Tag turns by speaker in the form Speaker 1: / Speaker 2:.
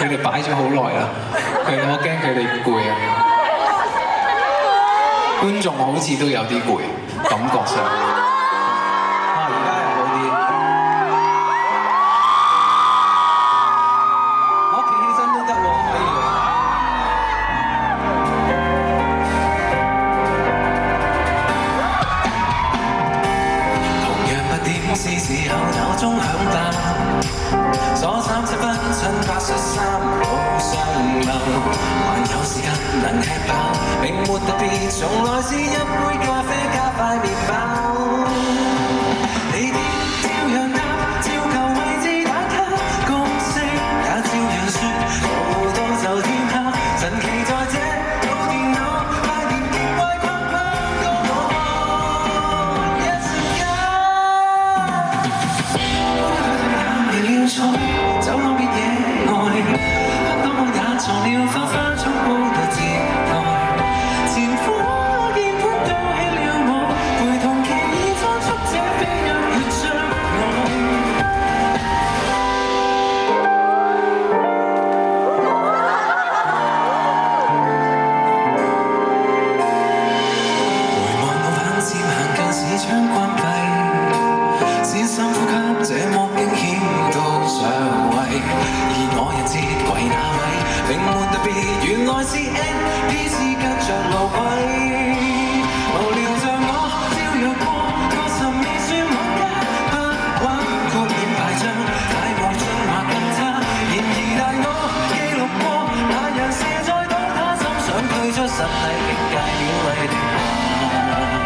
Speaker 1: 佢哋擺咗好耐啦，我驚佢哋攰啊。觀眾好似都有啲攰，感覺上。而家又好啲。我企起身都得喎，可以喎。同樣不點是時候鬧鐘響爆，左三七分襯白恤衫好上流，還有時間能吃飽，並沒特別，從來是一杯咖啡加塊麵包。你點照樣答，照舊位置打卡，角色也照樣說，做到就天黑，神奇在這部電腦，快點見怪框框到我一瞬間。未了錯，走廊別野外，當我也藏了花花草高度接待，前方鍵盤丟棄了我，陪同期已裝出這飛躍與障礙。回望我反漸行近視窗關閉，先深呼吸這麼驚險到上位，而我人節跪那位並沒特別，原來是 NPC 跟着路軌，無聊像我照樣過個神秘算玩家，不玩豁免排障，太無進或更差，然而大我記錄過那樣射在倒他心想退出實體境界，勉勵的話。